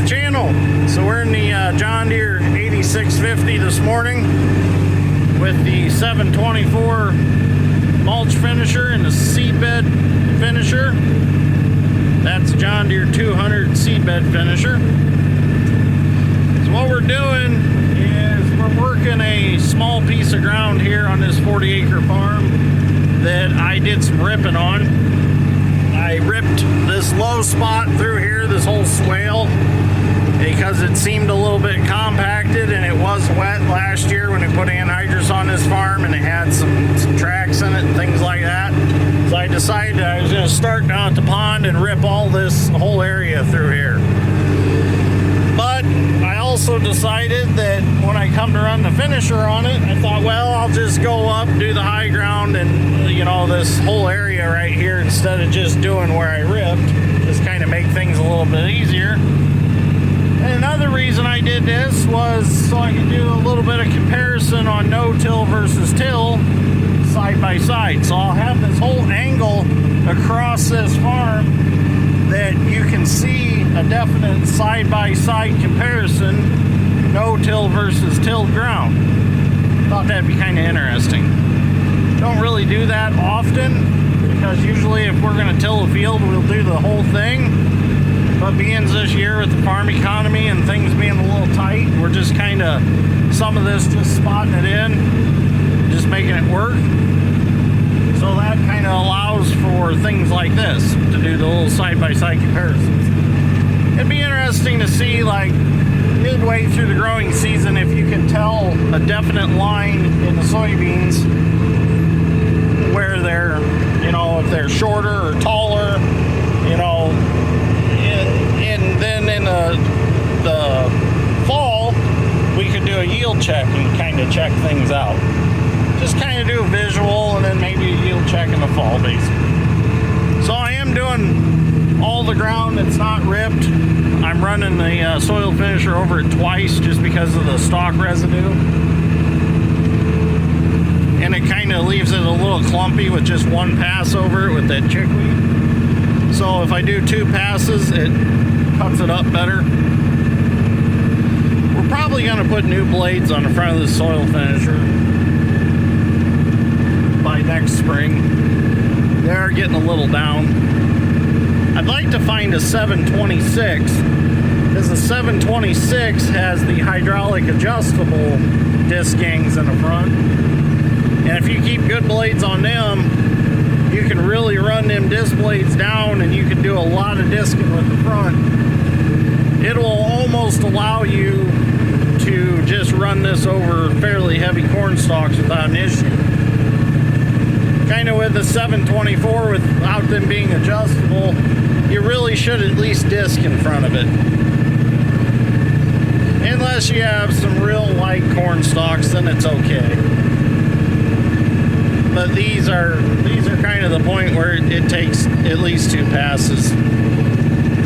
the channel. So we're in the John Deere 8650 this morning with the 724 mulch finisher and the seedbed finisher. That's John Deere 200 seedbed finisher. So what we're doing is we're working a small piece of ground here on this 40-acre farm that I did some ripping on. I ripped this low spot through here, this whole swale, because it seemed a little bit compacted, and it was wet last year when we put anhydrous on this farm, and it had some tracks in it and things like that. So I decided I was going to start down at the pond and rip all this whole area through here. But I also decided that when I come to run the finisher on it, I thought, well, I'll just go up, do the high ground, and this whole area right here instead of just doing where I ripped. Just kind of make things a little bit easier. And another reason I did this was so I could do a little bit of comparison on no-till versus till side by side. So I'll have this whole angle across this farm that you can see a definite side-by-side comparison, no-till versus tilled ground. Thought that'd be kind of interesting. Don't really do that often, because usually if we're going to till a field, we'll do the whole thing. But being this year with the farm economy and things being a little tight, we're just kind of, some of this just spotting it in, just making it work. So that kind of allows for things like this, to do the little side-by-side comparisons. It'd be interesting to see, like, midway through the growing season, if you can tell a definite line in the soybeans where they're, if they're shorter or taller, and then in the fall, we could do a yield check and kind of check things out. Just kind of do a visual and then maybe a yield check in the fall, basically. So I am doing all the ground that's not ripped. I'm running the soil finisher over it twice just because of the stalk residue. And it kind of leaves it a little clumpy with just one pass over it with that chickweed. So if I do two passes, it cuts it up better. We're probably going to put new blades on the front of the soil finisher by next spring. They are getting a little down. I'd like to find a 726, because the 726 has the hydraulic adjustable disc gangs in the front. And if you keep good blades on them, you can really run them disc blades down, and you can do a lot of disking with the front. It will almost allow you to just run this over fairly heavy corn stalks without an issue. Kind of with the 724, without them being adjustable, you really should at least disc in front of it. Unless you have some real light corn stalks, then it's okay. But these are kind of the point where it takes at least two passes.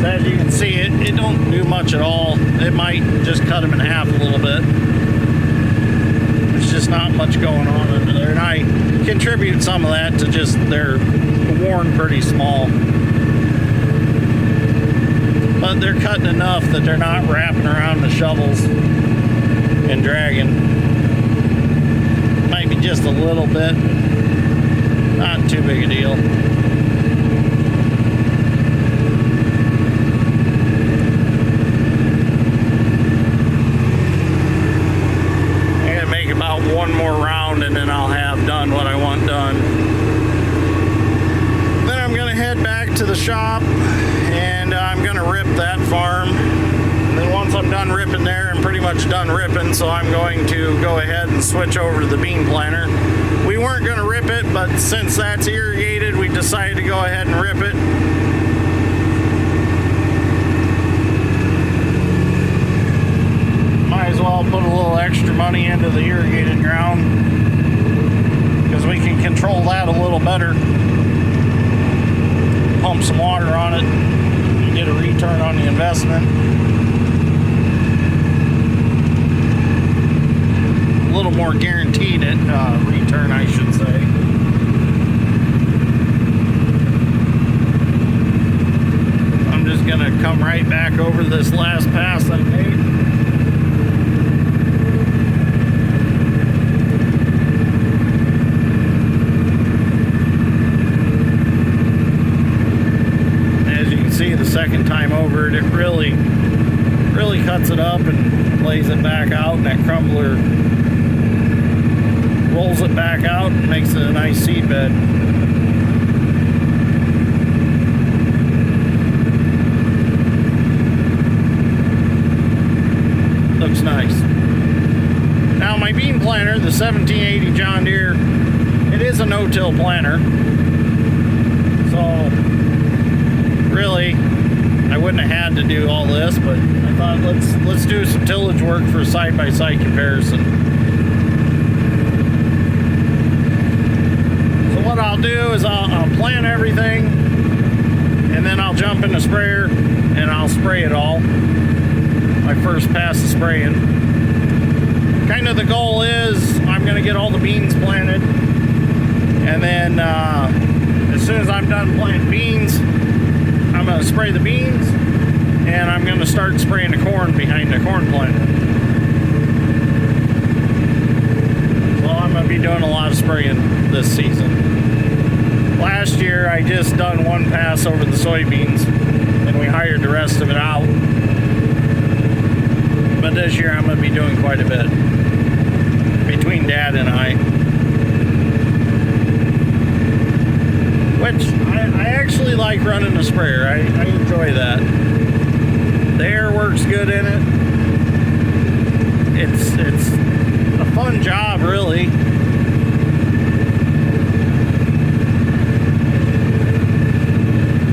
As you can see, it don't do much at all. It might just cut them in half a little bit. There's just not much going on under there, and I contribute some of that to just they're worn pretty small. But they're cutting enough that they're not wrapping around the shovels and dragging. Might be just a little bit. Not too big a deal. I gotta make about one more round and then I'll have done what I want done. Then I'm gonna head back to the shop and I'm gonna rip that farm. And then once I'm done ripping there, I'm pretty much done ripping, so I'm going to go ahead and switch over to the bean planter. We weren't going to rip it, but since that's irrigated, we decided to go ahead and rip it. Might as well put a little extra money into the irrigated ground, because we can control that a little better. Pump some water on it and get a return on the investment. A little more guaranteed return, I should say. I'm just gonna come right back over this last pass I made. As you can see, the second time over it, really cuts it up and lays it back out, and that crumbler rolls it back out and makes it a nice seed bed. Looks nice. Now my bean planter, the 1780 John Deere, it is a no-till planter. So really, I wouldn't have had to do all this, but I thought let's do some tillage work for a side-by-side comparison. So what I'll do is I'll plant everything, and then I'll jump in the sprayer and I'll spray it all. My first pass of spraying. Kind of the goal is I'm going to get all the beans planted, and then as soon as I'm done planting beans, I'm going to spray the beans, and I'm going to start spraying the corn behind the corn planter. So I'm going to be doing a lot of spraying this season. Last year I just done one pass over the soybeans, and we hired the rest of it out. But this year I'm going to be doing quite a bit between Dad and I. Which I actually like running the sprayer. I enjoy that. The air works good in it. It's a fun job, really.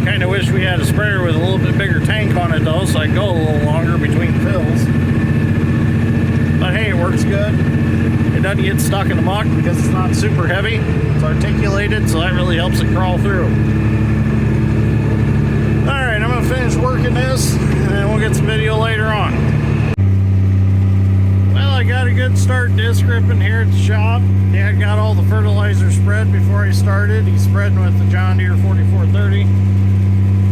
Kind of wish we had a sprayer with a little bit bigger tank on it though, so I go a little longer between fills. But hey, it works good. It doesn't get stuck in the muck because it's not super heavy. It's articulated, so that really helps it crawl through. Alright, I'm going to finish working this, and then we'll get some video later on. Well, I got a good start disc ripping here at the shop. Dad got all the fertilizer spread before I started. He's spreading with the John Deere 4430.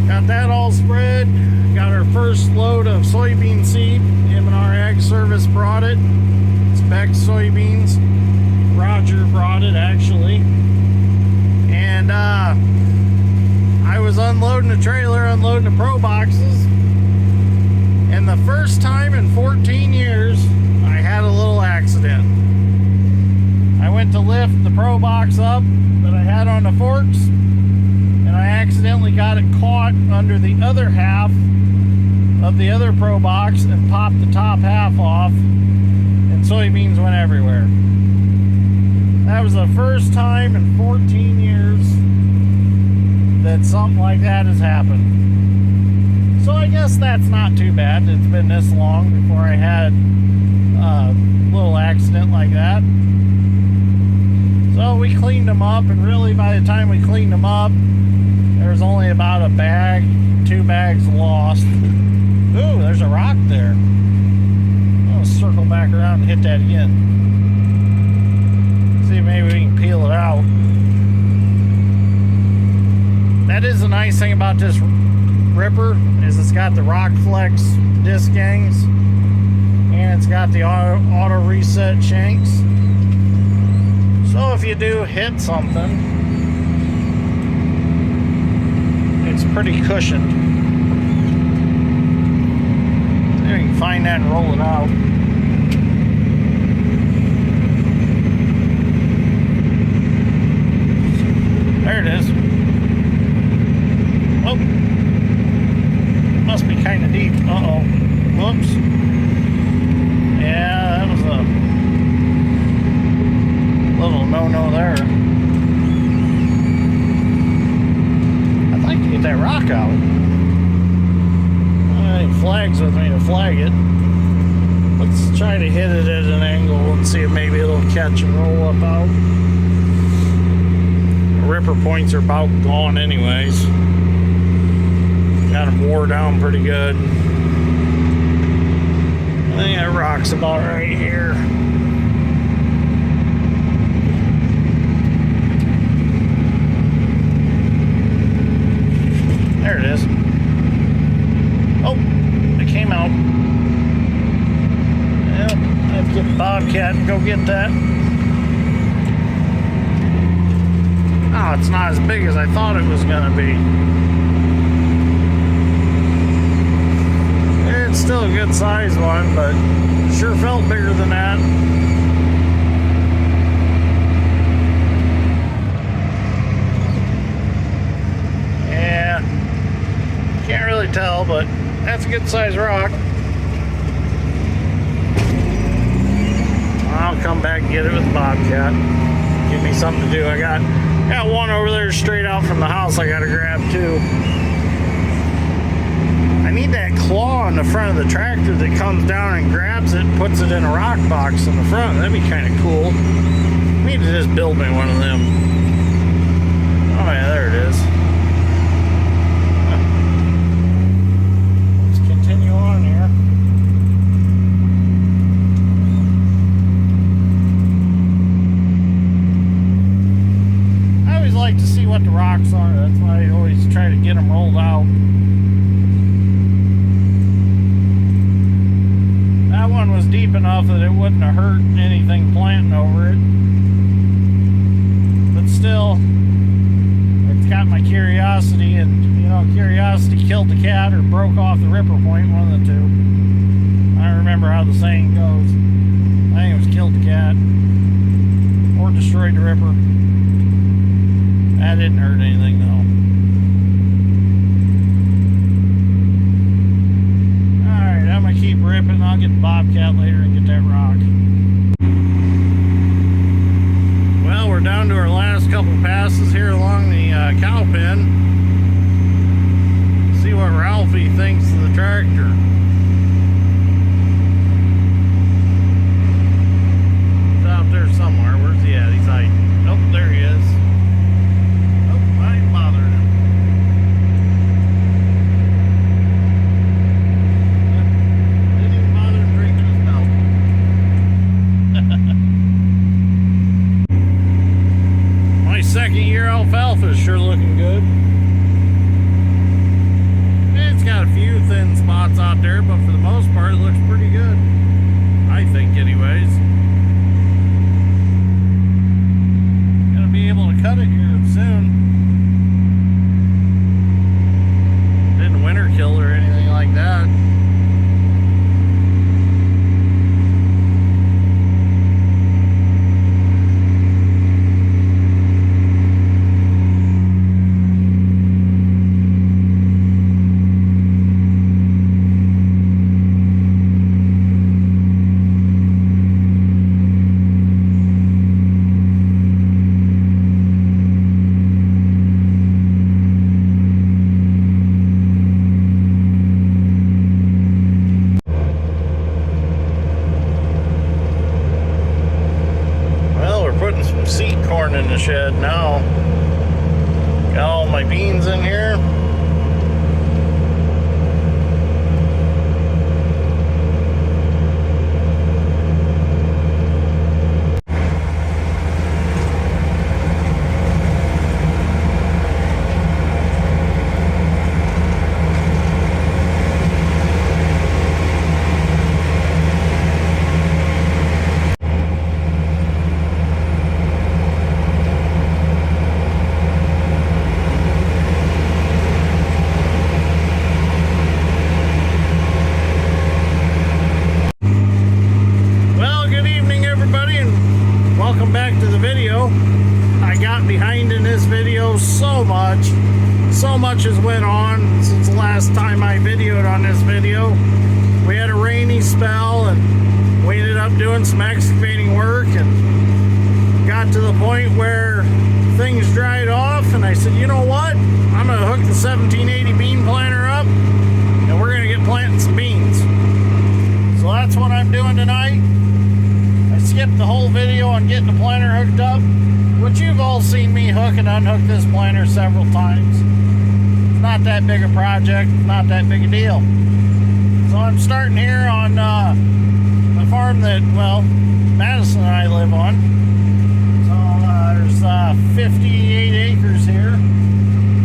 Got that all spread. Got our first load of soybean seed. M&R Ag Service brought it. It's Beck's soybeans. Roger brought it, actually. And I was unloading the trailer, unloading the Pro Boxes. And the first time in 14 years, I had a little accident. I went to lift the Pro Box up that I had on the forks, and I accidentally got it caught under the other half of the other Pro Box and popped the top half off, and soybeans went everywhere. That was the first time in 14 years that something like that has happened. So I guess that's not too bad. It's been this long before I had a little accident like that. So we cleaned them up, and really by the time we cleaned them up, there was only about a bag, 2 bags lost. Ooh, there's a rock there. I'm gonna circle back around and hit that again. See if maybe we can peel it out. That is the nice thing about this ripper, is it's got the Rock Flex disc gangs, and it's got the auto reset shanks. So if you do hit something, it's pretty cushioned. See if you can find that and roll it out. There it is. Oh, must be kind of deep. Uh-oh. Whoops. Yeah, that was a little no-no there. I'd like to get that rock out. I need flags with me to flag it. Let's try to hit it at an angle and see if maybe it'll catch and roll up out. The ripper points are about gone anyways. Got them wore down pretty good. I think that rock's about right here. There it is. out. Yep, I have to get the Bobcat and go get that. Oh, it's not as big as I thought it was going to be. It's still a good size one, but sure felt bigger than that. Yeah, can't really tell, but that's a good size rock. I'll come back and get it with the Bobcat. Give me something to do. I got one over there straight out from the house I gotta grab too. I need that claw on the front of the tractor that comes down and grabs it and puts it in a rock box in the front. That'd be kind of cool. I need to just build me one of them. Oh yeah, there it is. Let's continue on here. I always like to see what the rocks are. That's why I always try to get them rolled out. That one was deep enough that it wouldn't have hurt anything planting over it. But still, it's got my curiosity, and you know, curiosity killed the cat or broke off the ripper point, one of the two. I don't remember how the saying goes. I think it was killed the cat or destroyed the ripper. That didn't hurt anything though. I'm gonna keep ripping. I'll get the Bobcat later and get that rock. Well, we're down to our last couple passes here along the cow pen. See what Ralphie thinks of the tractor. He's out there somewhere. Where's he at? He's hiding. Oh, there he is. Oh, I ain't bothering him. Second year alfalfa is sure looking good. It's got a few thin spots out there, but for the most part it looks pretty good. I think anyways. Gonna be able to cut it here soon. Didn't winter kill or anything like that. Seed corn in the shed now. Got all my beans in here. So much has went on since the last time I videoed on this video. We had a rainy spell and we ended up doing some excavating work and got to the point where things dried off, and I said, you know what, I'm going to hook the 1780 bean planter up and we're going to get planting some beans. So that's what I'm doing tonight. I skipped the whole video on getting the planter hooked up, which you've all seen me hook and unhook this planter several times. It's not that big a project, not that big a deal. So I'm starting here on the farm that, well, Madison and I live on. So there's 58 acres here.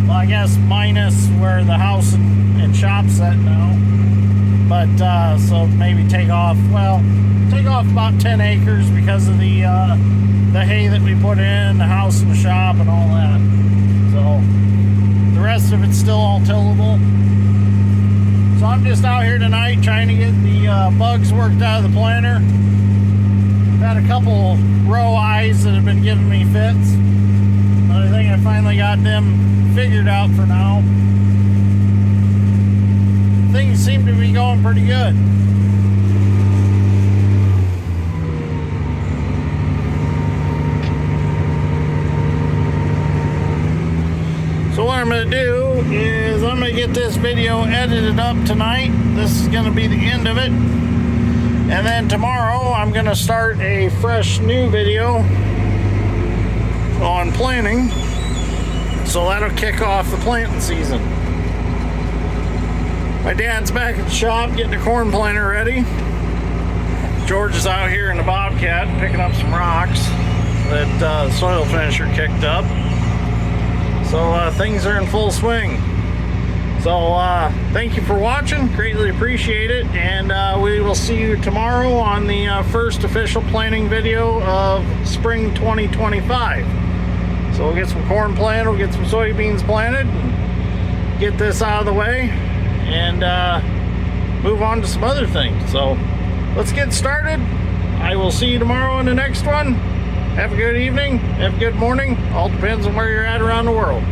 Well, I guess minus where the house and shop's at now. but so maybe take off about 10 acres because of the hay that we put in, the house and the shop and all that. So the rest of it's still all tillable. So I'm just out here tonight trying to get the bugs worked out of the planter. I've had a couple row eyes that have been giving me fits, but I think I finally got them figured out for now. Things seem to be going pretty good. So what I'm going to do is I'm going to get this video edited up tonight. This is going to be the end of it. And then tomorrow I'm going to start a fresh new video on planting. So that'll kick off the planting season. My dad's back at the shop getting the corn planter ready. George is out here in the Bobcat picking up some rocks that the soil finisher kicked up. So things are in full swing. So thank you for watching, greatly appreciate it, and we will see you tomorrow on the first official planting video of spring 2025. So we'll get some corn planted, we'll get some soybeans planted, and get this out of the way, and move on to some other things. So let's get started. I will see you tomorrow in the next one. Have a good evening, have a good morning. All depends on where you're at around the world.